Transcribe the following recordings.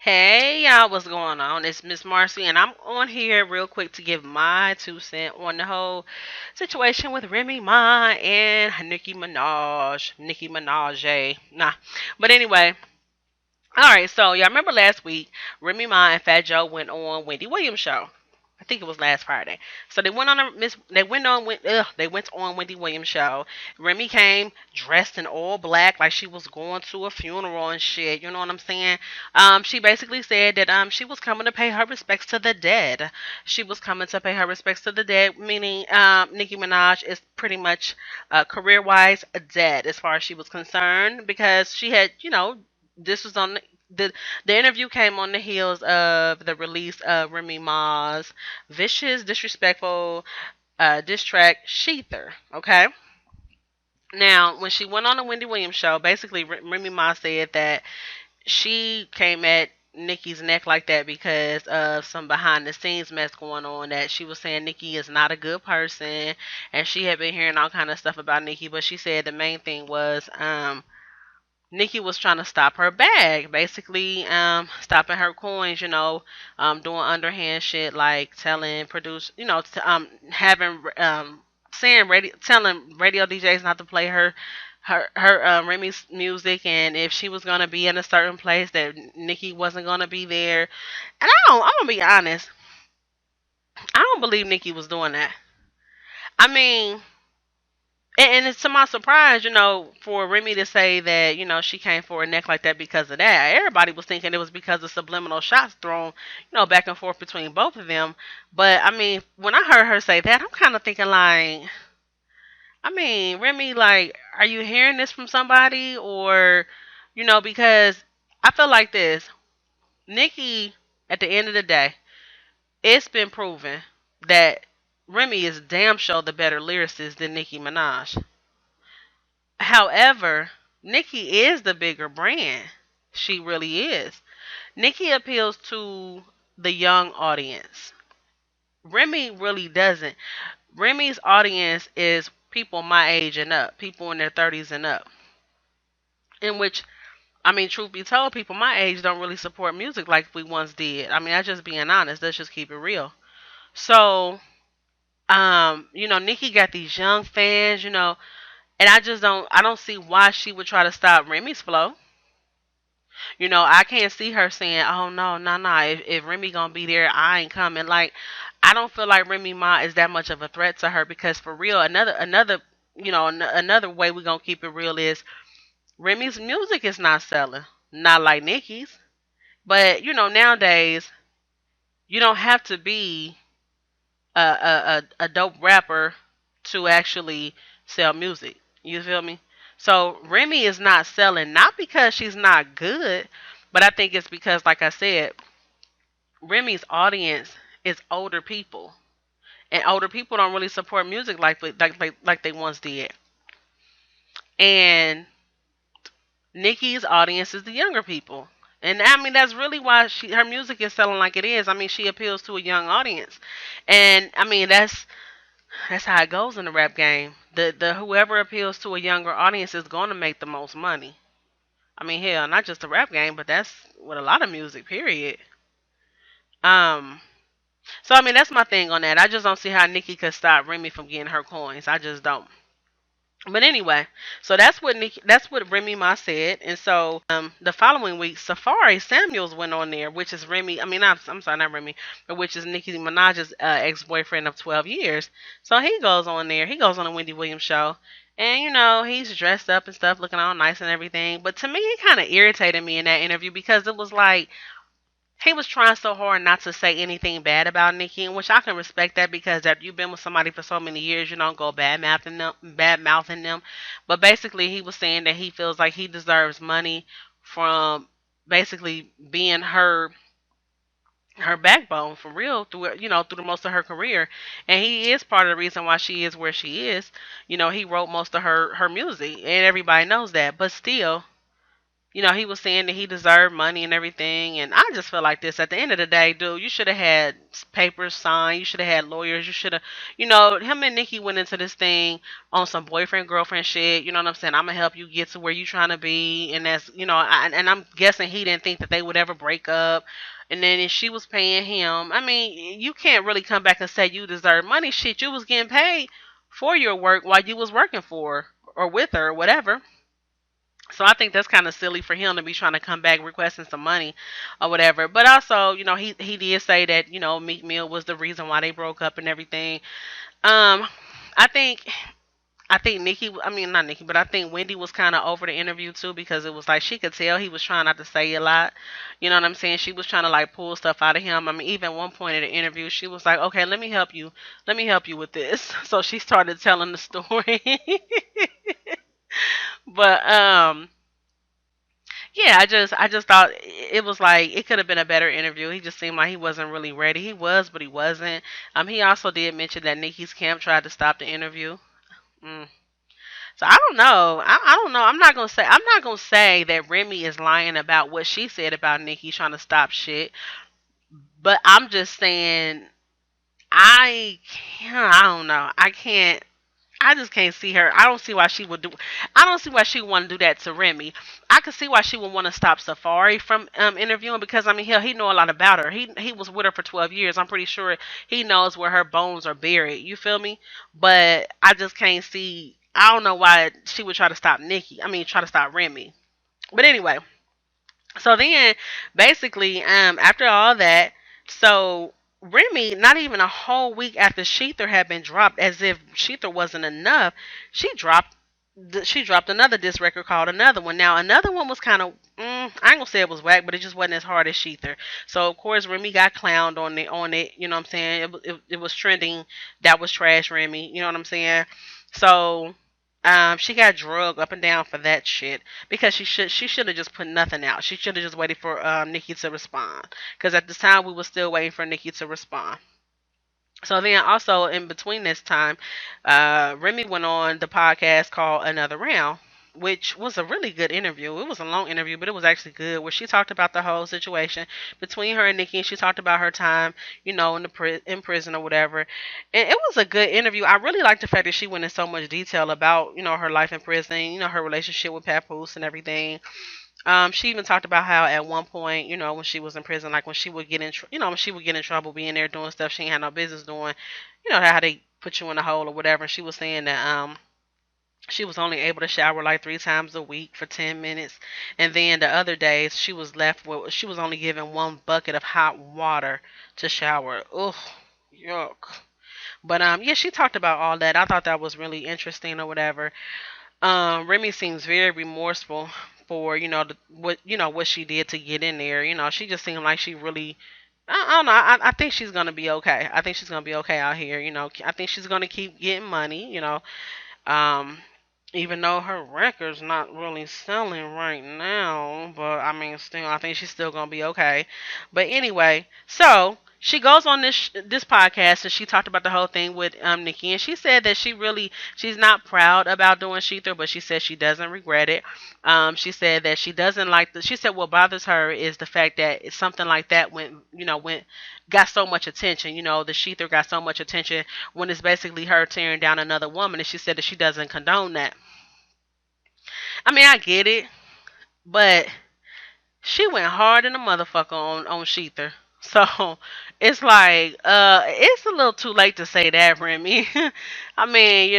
Hey y'all, what's going on? It's Miss Marcy, and I'm on here real quick to give my 2 cents on the whole situation with Remy Ma and Nicki Minaj. Nicki Minaj. Nah. But anyway, alright, so y'all remember last week, Remy Ma and Fat Joe went on Wendy Williams' show. I think it was last Friday. So they went on a Miss. They went on Wendy Williams' show. Remy came dressed in all black, like she was going to a funeral and shit. You know what I'm saying? She basically said that she was coming to pay her respects to the dead. She was coming to pay her respects to the dead, meaning Nicki Minaj is pretty much career wise dead as far as she was concerned because she had this was on the the interview came on the heels of the release of Remy Ma's vicious, disrespectful diss track "SheTher." Okay, now when she went on the Wendy Williams show, basically Remy Ma said that she came at Nikki's neck like that because of some behind the scenes mess going on. That she was saying Nikki is not a good person, and she had been hearing all kind of stuff about Nikki. But she said the main thing was Nikki was trying to stop her bag, basically stopping her coins, doing underhand shit like telling produce, having saying telling radio DJs not to play her Remy's music, and if she was gonna be in a certain place, that Nikki wasn't gonna be there. And I'm gonna be honest, I don't believe Nikki was doing that. I mean, and it's to my surprise, for Remy to say that, she came for a neck like that because of that. Everybody was thinking it was because of subliminal shots thrown, back and forth between both of them. But I mean, when I heard her say that, I'm kind of thinking like, I mean, Remy, like, are you hearing this from somebody, or, because I feel like this, Nikki, at the end of the day, it's been proven that Remy is damn sure the better lyricist than Nicki Minaj. However, Nikki is the bigger brand. She really is. Nikki appeals to the young audience. Remy really doesn't. Remy's audience is people my age and up, people in their 30s and up. In which, I mean, truth be told, people my age don't really support music like we once did. I mean, that's just being honest. Let's just keep it real. So, Nikki got these young fans, and I don't see why she would try to stop Remy's flow. I can't see her saying, "Oh no, no, no! If Remy gonna be there, I ain't coming." Like, I don't feel like Remy Ma is that much of a threat to her because for real, another way we gonna keep it real is Remy's music is not selling, not like Nicki's. But nowadays you don't have to be a dope rapper to actually sell music. You feel me? So Remy is not selling not because she's not good, but I think it's because, like I said, Remy's audience is older people, and older people don't really support music like they once did. And Nikki's audience is the younger people. And I mean that's really why her music is selling like it is. I mean she appeals to a young audience. And I mean that's how it goes in the rap game. The whoever appeals to a younger audience is going to make the most money. I mean, hell, not just the rap game, but that's with a lot of music. Period. Um. So I mean, that's my thing on that. I just don't see how Nikki could stop Remy from getting her coins. I just don't. But anyway, so that's what Remy Ma said, and so the following week, Safari Samuels went on there, which is Remy. I mean, I'm sorry, not Remy, but which is Nicki Minaj's ex-boyfriend of 12 years. So he goes on there. He goes on the Wendy Williams show, and he's dressed up and stuff, looking all nice and everything. But to me, it kind of irritated me in that interview because it was like he was trying so hard not to say anything bad about Nikki, which I can respect that because after you've been with somebody for so many years, you don't go bad mouthing them. But basically, he was saying that he feels like he deserves money from basically being her backbone for real through the most of her career, and he is part of the reason why she is where she is. He wrote most of her music, and everybody knows that. But still, he was saying that he deserved money and everything. And I just feel like this. At the end of the day, dude, you should have had papers signed. You should have had lawyers. You should have, him and Nikki went into this thing on some boyfriend girlfriend shit. You know what I'm saying? I'm gonna help you get to where you trying to be, and that's, and I'm guessing he didn't think that they would ever break up. And then if she was paying him, I mean, you can't really come back and say you deserve money. Shit, you was getting paid for your work while you was working for her or with her or whatever. So I think that's kind of silly for him to be trying to come back requesting some money or whatever. But also, he did say that, Meek Mill was the reason why they broke up and everything. Um, I think I think Nikki, I mean not Nikki, but I think Wendy was kind of over the interview too, because it was like she could tell he was trying not to say a lot. You know what I'm saying? She was trying to like pull stuff out of him. I mean, even one point in the interview, she was like, "Okay, let me help you. Let me help you with this." So she started telling the story. But yeah, I just thought it was like it could have been a better interview. He just seemed like he wasn't really ready. He was, but he wasn't. He also did mention that Nikki's camp tried to stop the interview. Mm. So I don't know. I don't know. I'm not gonna say that Remy is lying about what she said about Nikki trying to stop shit. But I'm just saying I don't know. I just can't see her. I don't see why she would do. I don't see why she would want to do that to Remy. I could see why she would want to stop Safari from interviewing, because I mean, hell, he know a lot about her. He was with her for 12 years. I'm pretty sure he knows where her bones are buried. You feel me? But I just can't see. I don't know why she would try to stop Nikki. I mean, try to stop Remy. But anyway, so then, basically, after all that, so Remy, not even a whole week after SheTher had been dropped, as if SheTher wasn't enough, she dropped. She dropped another disc record called Another One. Now, Another One was kind of, I ain't gonna say it was whack, but it just wasn't as hard as SheTher. So, of course, Remy got clowned on it. You know what I'm saying? It was trending. That was trash, Remy. You know what I'm saying? So, she got drugged up and down for that shit, because she should have just put nothing out. She should have just waited for Nikki to respond, because at the time we were still waiting for Nikki to respond. So then also in between this time, Remy went on the podcast called Another Round, which was a really good interview. It was a long interview, but it was actually good, where she talked about the whole situation between her and Nikki, and she talked about her time, in prison or whatever. And it was a good interview. I really liked the fact that she went in so much detail about, her life in prison, her relationship with Papoose and everything. She even talked about how at one point, when she was in prison, like when she would get in, when she would get in trouble being there doing stuff she ain't had no business doing, how they put you in a hole or whatever. And she was saying that she was only able to shower like 3 times a week for 10 minutes, and then the other days she was only given one bucket of hot water to shower. Ugh, yuck. But yeah, she talked about all that. I thought that was really interesting or whatever. Remy seems very remorseful for what she did to get in there. She just seemed like she really. I don't know. I think she's gonna be okay. I think she's gonna be okay out here. I think she's gonna keep getting money. Um, even though her record's not really selling right now, but I mean, still, I think she's still gonna be okay. But anyway, so she goes on this podcast, and she talked about the whole thing with Nikki, and she said that she's not proud about doing SheTher, but she said she doesn't regret it. She said that she doesn't like she said what bothers her is the fact that it's something like that went got so much attention. The SheTher got so much attention when it's basically her tearing down another woman, and she said that she doesn't condone that. I mean, I get it, but she went hard in the motherfucker on SheTher. So it's like, it's a little too late to say that, Remy. I mean,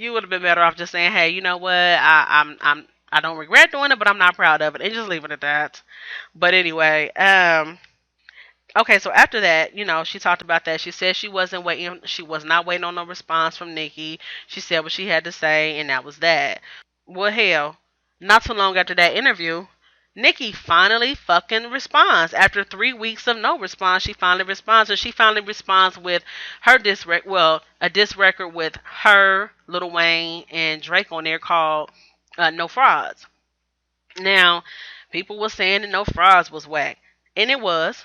you would have been better off just saying, hey, you know what, I don't regret doing it, but I'm not proud of it, and just leave it at that. But anyway, okay, so after that, she talked about that. She said she was not waiting on no response from Nikki. She said what she had to say, and that was that. Well, hell, not too long after that interview, Nikki finally fucking responds. After 3 weeks of no response, she finally responds. And she finally responds with her a diss record with her, Lil Wayne, and Drake on there called No Frauds. Now, people were saying that No Frauds was whack. And it was.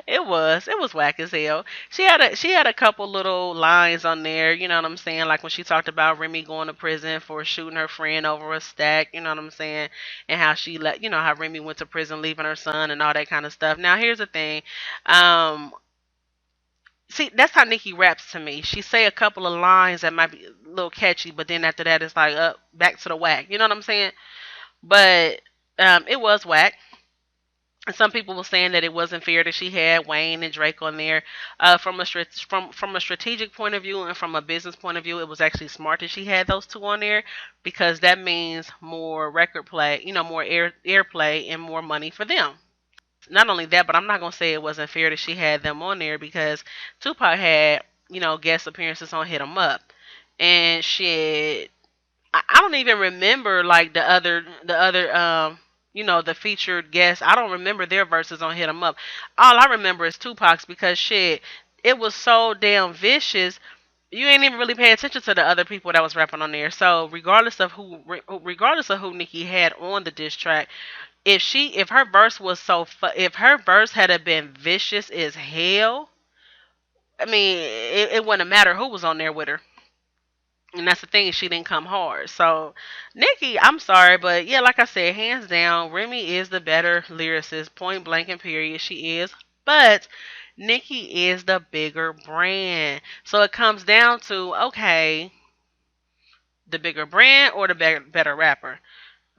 It was whack as hell. She had a couple little lines on there, you know what I'm saying? Like when she talked about Remy going to prison for shooting her friend over a stack, you know what I'm saying? And how she let how Remy went to prison leaving her son and all that kind of stuff. Now here's the thing. Um See, that's how Nikki raps to me. She say a couple of lines that might be a little catchy, but then after that it's like up back to the whack. You know what I'm saying? But it was whack. And some people were saying that it wasn't fair that she had Wayne and Drake on there. From a strategic point of view and from a business point of view, it was actually smart that she had those two on there because that means more record play, more airplay and more money for them. Not only that, but I'm not gonna say it wasn't fair that she had them on there because Tupac had guest appearances on Hit 'Em Up, and shit. I don't even remember like the featured guests. I don't remember their verses on Hit 'Em Up. All I remember is Tupac's because shit, it was so damn vicious. You ain't even really pay attention to the other people that was rapping on there. So regardless of who Nicki had on the diss track, if her verse had have been vicious as hell, I mean, it wouldn't matter who was on there with her. And that's the thing, she didn't come hard. So, Nikki, I'm sorry, but yeah, like I said, hands down, Remy is the better lyricist, point blank and period. She is. But Nikki is the bigger brand. So it comes down to, okay, the bigger brand or the better rapper.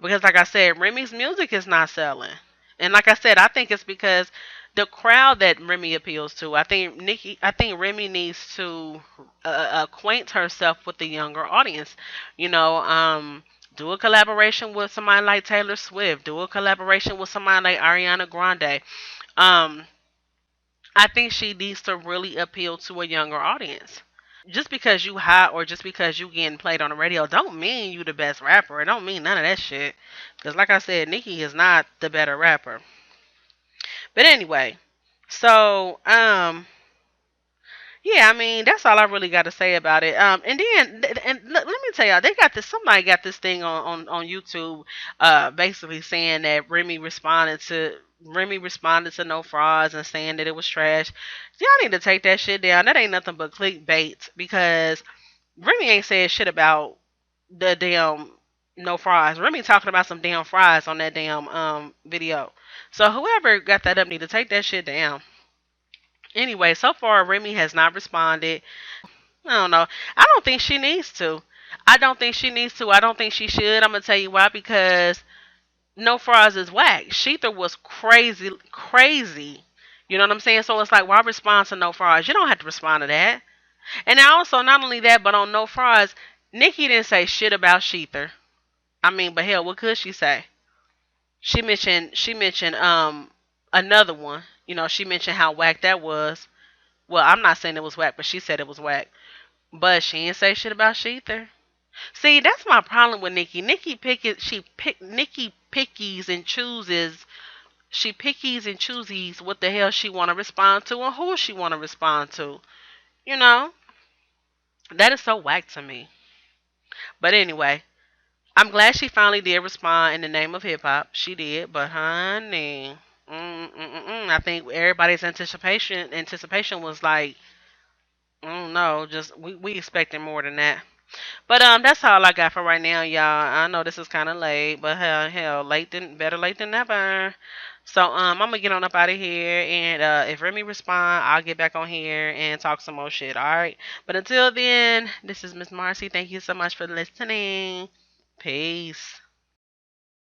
Because like I said, Remy's music is not selling. And like I said, I think it's because the crowd that Remy appeals to. I think Remy needs to acquaint herself with the younger audience. You know, do a collaboration with somebody like Taylor Swift. Do a collaboration with somebody like Ariana Grande. Um, I think she needs to really appeal to a younger audience. Just because you hot or just because you getting played on the radio don't mean you the best rapper. It don't mean none of that shit. Because like I said, Nicki is not the better rapper. But anyway, so yeah, I mean that's all I really got to say about it. And then let me tell y'all, they got this. Somebody got this thing on YouTube, basically saying that Remy responded to No Frauds and saying that it was trash. Y'all need to take that shit down. That ain't nothing but clickbait because Remy ain't said shit about the damn no fries. Remy talking about some damn fries on that damn video. So whoever got that up need to take that shit down. Anyway, so far Remy has not responded. I don't know. I don't think she needs to. I don't think she needs to. I don't think she should. I'm gonna tell you why because no fries is whack. SheTher was crazy, crazy. You know what I'm saying? So it's like, why respond to no fries? You don't have to respond to that. And also, not only that, but on No Fries, Nikki didn't say shit about SheTher. I mean, but hell, what could she say? She mentioned another one. She mentioned how whack that was. Well, I'm not saying it was whack, but she said it was whack. But she didn't say shit about SheTher. See, that's my problem with Nikki. Nikki pickies and chooses. She pickies and choosies what the hell she want to respond to and who she want to respond to. You know, that is so whack to me. But anyway, I'm glad she finally did respond in the name of hip hop. She did, but honey, I think everybody's anticipation was like, no, just we expecting more than that. But that's all I got for right now, y'all. I know this is kind of late, but hell, better late than never. So I'm gonna get on up out of here, and if Remy respond, I'll get back on here and talk some more shit. All right. But until then, this is Miss Marcy. Thank you so much for listening. Peace.